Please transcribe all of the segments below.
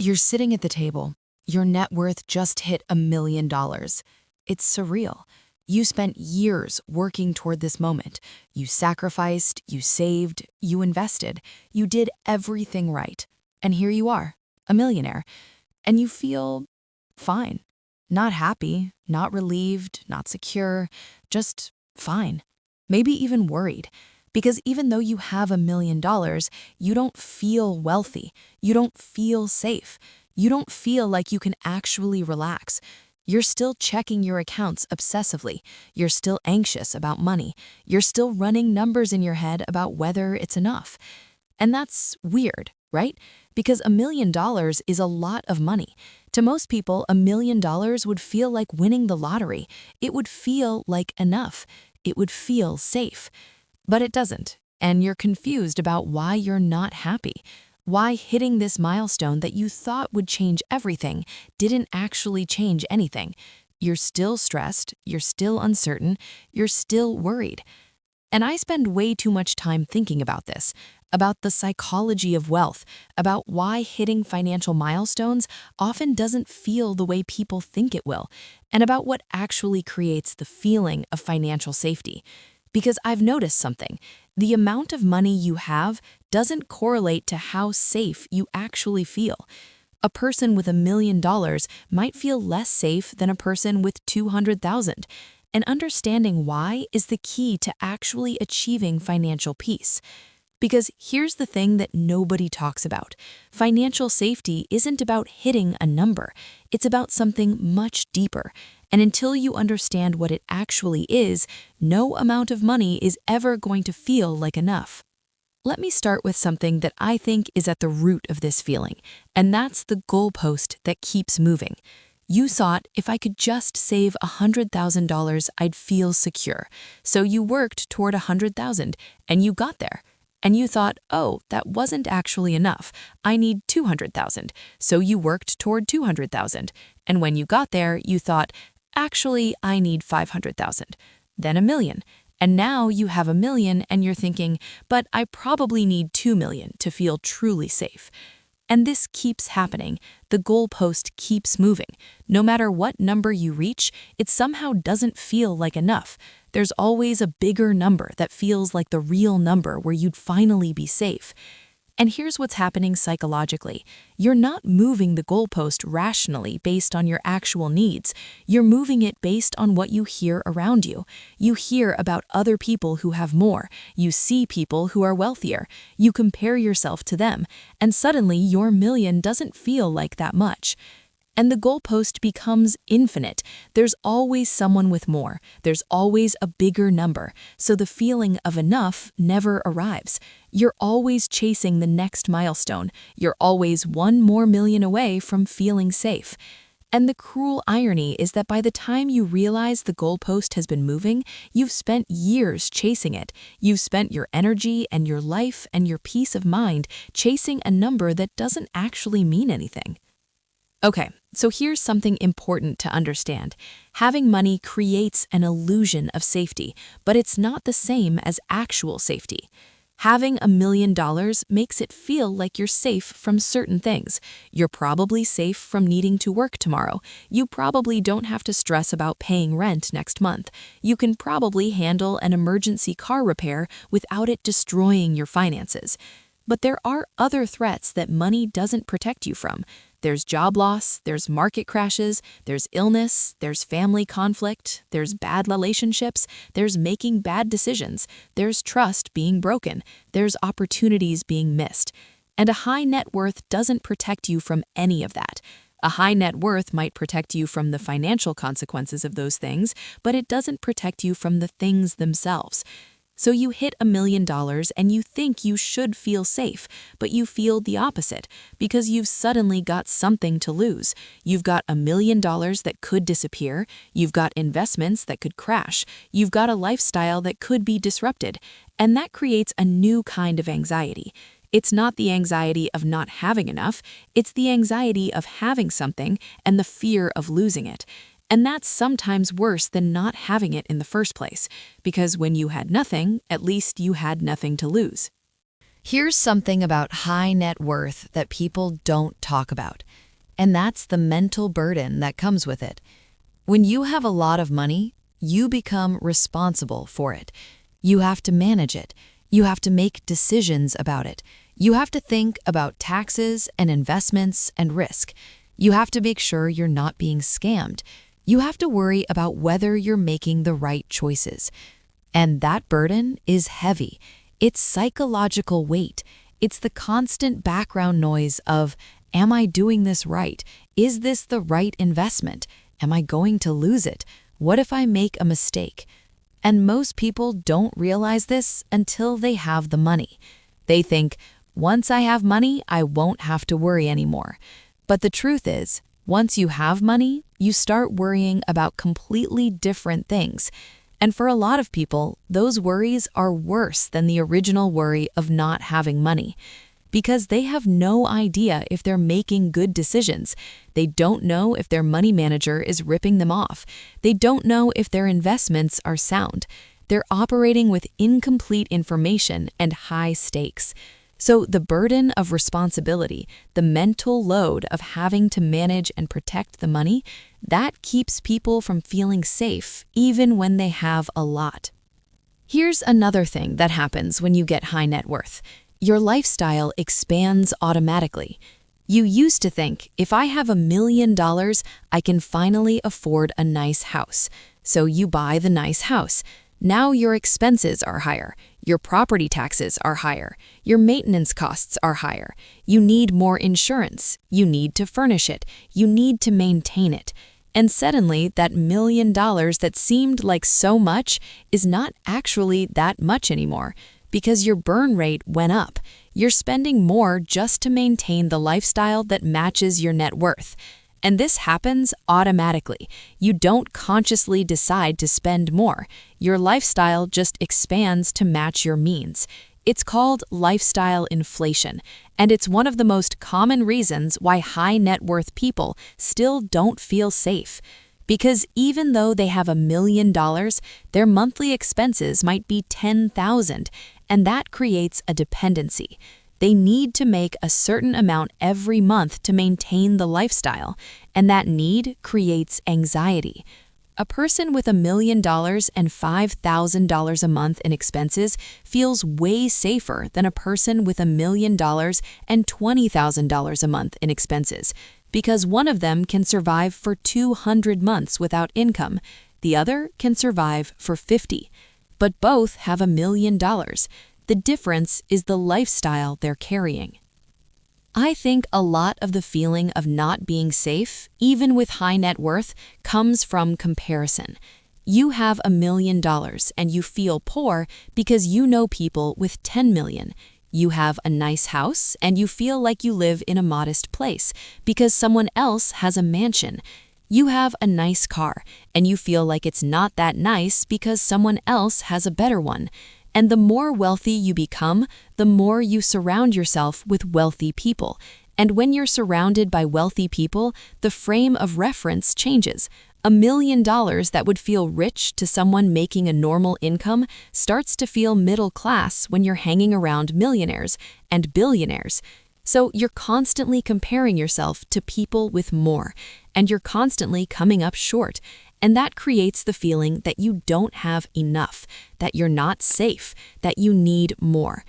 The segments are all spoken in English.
You're sitting at the table. Your net worth just hit $1 million. It's surreal. You spent years working toward this moment. You sacrificed, you saved, you invested. You did everything right. And here you are, a millionaire. And you feel fine. Not happy, not relieved, not secure, just fine. Maybe even worried. Because even though you have $1 million, you don't feel wealthy. You don't feel safe. You don't feel like you can actually relax. You're still checking your accounts obsessively. You're still anxious about money. You're still running numbers in your head about whether it's enough. And that's weird, right? Because $1 million is a lot of money. To most people, $1 million would feel like winning the lottery. It would feel like enough. It would feel safe. But it doesn't, and you're confused about why you're not happy. Why hitting this milestone that you thought would change everything didn't actually change anything. You're still stressed, you're still uncertain, you're still worried. And I spend way too much time thinking about this, about the psychology of wealth, about why hitting financial milestones often doesn't feel the way people think it will, and about what actually creates the feeling of financial safety. Because I've noticed something. The amount of money you have doesn't correlate to how safe you actually feel. A person with $1 million might feel less safe than a person with 200,000. And understanding why is the key to actually achieving financial peace. Because here's the thing that nobody talks about. Financial safety isn't about hitting a number. It's about something much deeper. And until you understand what it actually is, no amount of money is ever going to feel like enough. Let me start with something that I think is at the root of this feeling, and that's the goalpost that keeps moving. You thought if I could just save $100,000, I'd feel secure. So you worked toward $100,000, and you got there. And you thought, oh, that wasn't actually enough. I need $200,000. So you worked toward $200,000. And when you got there, you thought, actually, I need $500,000. Then $1 million. And now you have $1 million and you're thinking, but I probably need $2 million to feel truly safe. And this keeps happening. The goalpost keeps moving. No matter what number you reach, it somehow doesn't feel like enough. There's always a bigger number that feels like the real number where you'd finally be safe. And here's what's happening psychologically. You're not moving the goalpost rationally based on your actual needs. You're moving it based on what you hear around you. You hear about other people who have more. You see people who are wealthier. You compare yourself to them. And suddenly your million doesn't feel like that much. And the goalpost becomes infinite. There's always someone with more. There's always a bigger number. So the feeling of enough never arrives. You're always chasing the next milestone. You're always one more million away from feeling safe. And the cruel irony is that by the time you realize the goalpost has been moving, you've spent years chasing it. You've spent your energy and your life and your peace of mind chasing a number that doesn't actually mean anything. Okay, so here's something important to understand. Having money creates an illusion of safety, but it's not the same as actual safety. Having $1 million makes it feel like you're safe from certain things. You're probably safe from needing to work tomorrow. You probably don't have to stress about paying rent next month. You can probably handle an emergency car repair without it destroying your finances. But there are other threats that money doesn't protect you from. There's job loss, there's market crashes, there's illness, there's family conflict, there's bad relationships, there's making bad decisions, there's trust being broken, there's opportunities being missed. And a high net worth doesn't protect you from any of that. A high net worth might protect you from the financial consequences of those things, but it doesn't protect you from the things themselves. So you hit $1 million and you think you should feel safe, but you feel the opposite because you've suddenly got something to lose. You've got $1 million that could disappear. You've got investments that could crash. You've got a lifestyle that could be disrupted. And that creates a new kind of anxiety. It's not the anxiety of not having enough. It's the anxiety of having something and the fear of losing it. And that's sometimes worse than not having it in the first place, because when you had nothing, at least you had nothing to lose. Here's something about high net worth that people don't talk about, and that's the mental burden that comes with it. When you have a lot of money, you become responsible for it. You have to manage it. You have to make decisions about it. You have to think about taxes and investments and risk. You have to make sure you're not being scammed. You have to worry about whether you're making the right choices. And that burden is heavy. It's psychological weight. It's the constant background noise of, am I doing this right? Is this the right investment? Am I going to lose it? What if I make a mistake? And most people don't realize this until they have the money. They think, once I have money, I won't have to worry anymore. But the truth is, once you have money, you start worrying about completely different things. And for a lot of people, those worries are worse than the original worry of not having money, because they have no idea if they're making good decisions. They don't know if their money manager is ripping them off. They don't know if their investments are sound. They're operating with incomplete information and high stakes. So the burden of responsibility, the mental load of having to manage and protect the money, that keeps people from feeling safe even when they have a lot. Here's another thing that happens when you get high net worth. Your lifestyle expands automatically. You used to think, if I have $1 million, I can finally afford a nice house. So you buy the nice house. Now your expenses are higher. Your property taxes are higher. Your maintenance costs are higher. You need more insurance. You need to furnish it. You need to maintain it. And suddenly, that $1 million that seemed like so much is not actually that much anymore, because your burn rate went up. You're spending more just to maintain the lifestyle that matches your net worth. And this happens automatically. You don't consciously decide to spend more. Your lifestyle just expands to match your means. It's called lifestyle inflation, and it's one of the most common reasons why high net worth people still don't feel safe. Because even though they have $1 million, their monthly expenses might be $10,000, and that creates a dependency. They need to make a certain amount every month to maintain the lifestyle, and that need creates anxiety. A person with $1 million and $5,000 a month in expenses feels way safer than a person with $1 million and $20,000 a month in expenses, because one of them can survive for 200 months without income, the other can survive for 50. But both have $1 million. The difference is the lifestyle they're carrying. I think a lot of the feeling of not being safe, even with high net worth, comes from comparison. You have $1 million and you feel poor because you know people with 10 million. You have a nice house and you feel like you live in a modest place because someone else has a mansion. You have a nice car and you feel like it's not that nice because someone else has a better one. And the more wealthy you become, the more you surround yourself with wealthy people. And when you're surrounded by wealthy people, the frame of reference changes. $1 million that would feel rich to someone making a normal income starts to feel middle class when you're hanging around millionaires and billionaires. So you're constantly comparing yourself to people with more, and you're constantly coming up short. And that creates the feeling that you don't have enough, that you're not safe, that you need more.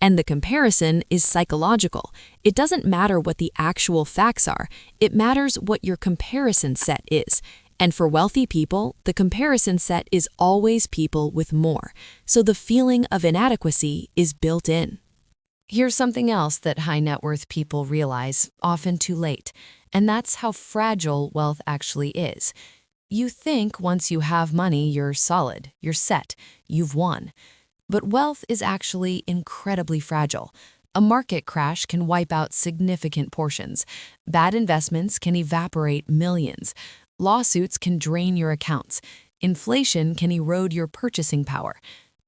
And the comparison is psychological. It doesn't matter what the actual facts are. It matters what your comparison set is. And for wealthy people, the comparison set is always people with more. So the feeling of inadequacy is built in. Here's something else that high net worth people realize, often too late, and that's how fragile wealth actually is. You think once you have money, you're solid, you're set, you've won. But wealth is actually incredibly fragile. A market crash can wipe out significant portions. Bad investments can evaporate millions. Lawsuits can drain your accounts. Inflation can erode your purchasing power.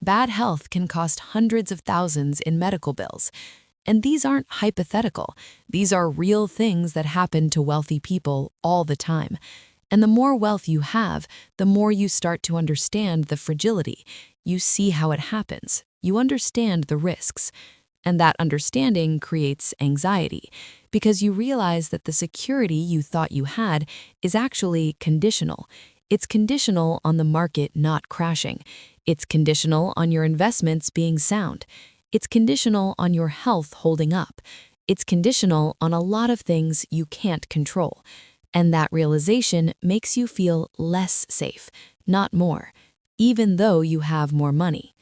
Bad health can cost hundreds of thousands in medical bills. And these aren't hypothetical. These are real things that happen to wealthy people all the time. And the more wealth you have, the more you start to understand the fragility. You see how it happens. You understand the risks. And that understanding creates anxiety because you realize that the security you thought you had is actually conditional. It's conditional on the market not crashing. It's conditional on your investments being sound. It's conditional on your health holding up. It's conditional on a lot of things you can't control. And that realization makes you feel less safe, not more, even though you have more money.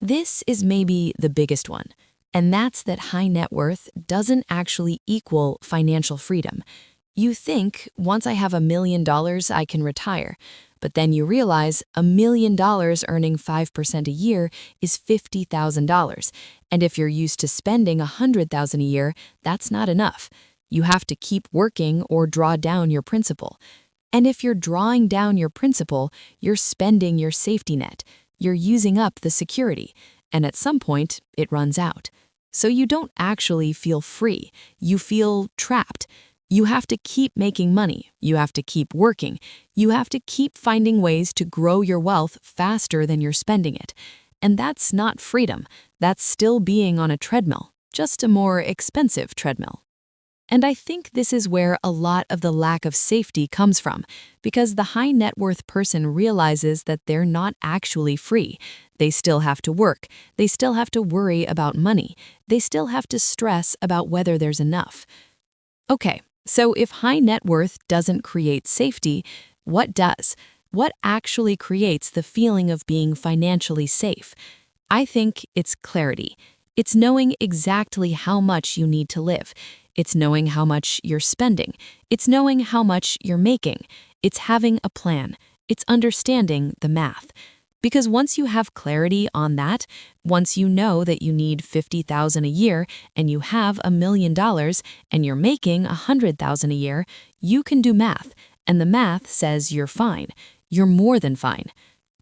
This is maybe the biggest one, and that's that high net worth doesn't actually equal financial freedom. You think, once I have $1 million, I can retire. But then you realize $1 million earning 5% a year is $50,000. And if you're used to spending $100,000 a year, that's not enough. You have to keep working or draw down your principal. And if you're drawing down your principal, you're spending your safety net. You're using up the security. And at some point, it runs out. So you don't actually feel free. You feel trapped. You have to keep making money. You have to keep working. You have to keep finding ways to grow your wealth faster than you're spending it. And that's not freedom. That's still being on a treadmill, just a more expensive treadmill. And I think this is where a lot of the lack of safety comes from, because the high net worth person realizes that they're not actually free. They still have to work. They still have to worry about money. They still have to stress about whether there's enough. Okay. So if high net worth doesn't create safety, what does? What actually creates the feeling of being financially safe? I think it's clarity. It's knowing exactly how much you need to live. It's knowing how much you're spending. It's knowing how much you're making. It's having a plan. It's understanding the math. Because once you have clarity on that, once you know that you need $50,000 a year and you have $1 million and you're making $100,000 a year, you can do math, and the math says you're fine. You're more than fine.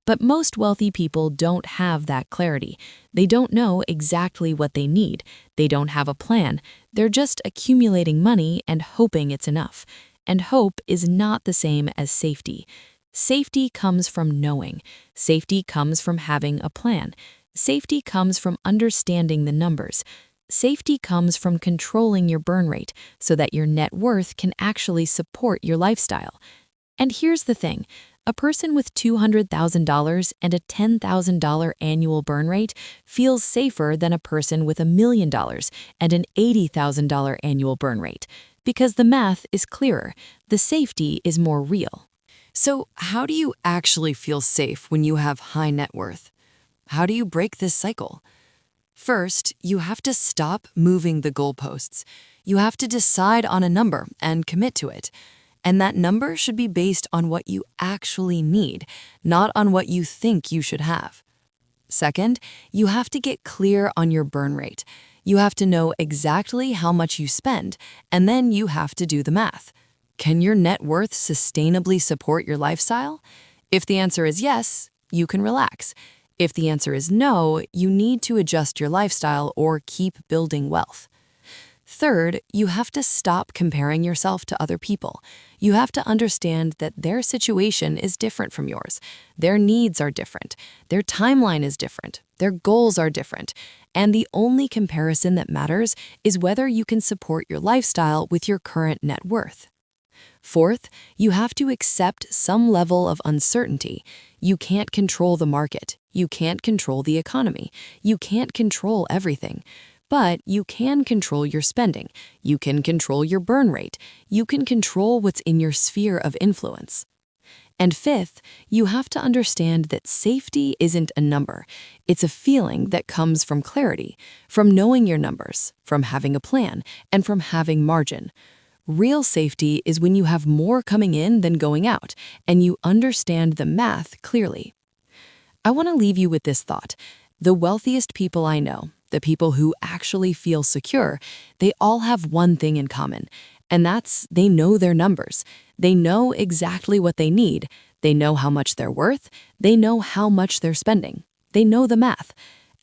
But most wealthy people don't have that clarity. They don't know exactly what they need. They don't have a plan. They're just accumulating money and hoping it's enough. And hope is not the same as safety. Safety comes from knowing. Safety comes from having a plan. Safety comes from understanding the numbers. Safety comes from controlling your burn rate so that your net worth can actually support your lifestyle. And here's the thing. A person with $200,000 and a $10,000 annual burn rate feels safer than a person with $1 million and an $80,000 annual burn rate, because the math is clearer. The safety is more real. So how do you actually feel safe when you have high net worth? How do you break this cycle? First, you have to stop moving the goalposts. You have to decide on a number and commit to it. And that number should be based on what you actually need, not on what you think you should have. Second, you have to get clear on your burn rate. You have to know exactly how much you spend, and then you have to do the math. Can your net worth sustainably support your lifestyle? If the answer is yes, you can relax. If the answer is no, you need to adjust your lifestyle or keep building wealth. Third, you have to stop comparing yourself to other people. You have to understand that their situation is different from yours. Their needs are different. Their timeline is different. Their goals are different. And the only comparison that matters is whether you can support your lifestyle with your current net worth. Fourth, you have to accept some level of uncertainty. You can't control the market. You can't control the economy. You can't control everything. But you can control your spending. You can control your burn rate. You can control what's in your sphere of influence. And fifth, you have to understand that safety isn't a number. It's a feeling that comes from clarity, from knowing your numbers, from having a plan, and from having margin. Real safety is when you have more coming in than going out, and you understand the math clearly. I want to leave you with this thought. The wealthiest people I know, the people who actually feel secure, they all have one thing in common, and that's they know their numbers. They know exactly what they need. They know how much they're worth. They know how much they're spending. They know the math.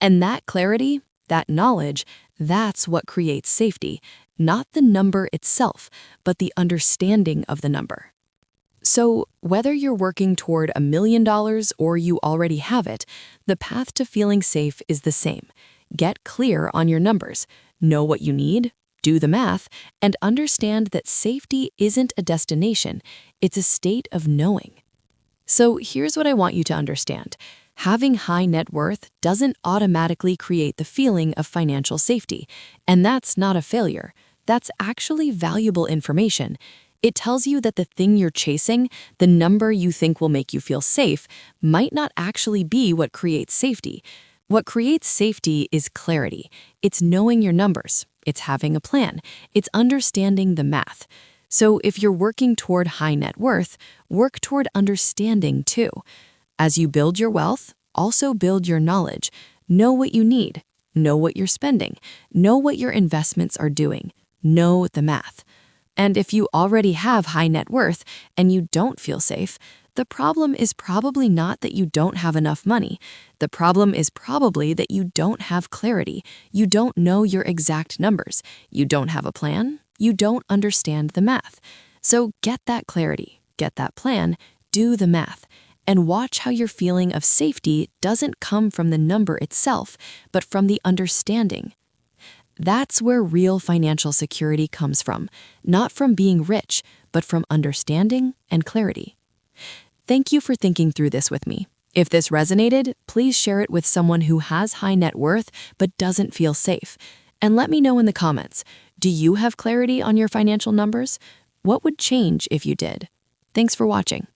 And that clarity, that knowledge, that's what creates safety, not the number itself, but the understanding of the number. So, whether you're working toward $1 million or you already have it, the path to feeling safe is the same. Get clear on your numbers, know what you need, do the math, and understand that safety isn't a destination, it's a state of knowing. So here's what I want you to understand. Having high net worth doesn't automatically create the feeling of financial safety, and that's not a failure. That's actually valuable information. It tells you that the thing you're chasing, the number you think will make you feel safe, might not actually be what creates safety. What creates safety is clarity. It's knowing your numbers. It's having a plan. It's understanding the math. So if you're working toward high net worth, work toward understanding too. As you build your wealth, also build your knowledge. Know what you need. Know what you're spending. Know what your investments are doing. Know the math. And if you already have high net worth and you don't feel safe, the problem is probably not that you don't have enough money. The problem is probably that you don't have clarity. You don't know your exact numbers. You don't have a plan. You don't understand the math. So get that clarity, get that plan, do the math, and watch how your feeling of safety doesn't come from the number itself, but from the understanding. That's where real financial security comes from, not from being rich, but from understanding and clarity. Thank you for thinking through this with me. If this resonated, please share it with someone who has high net worth but doesn't feel safe. And let me know in the comments, do you have clarity on your financial numbers? What would change if you did? Thanks for watching.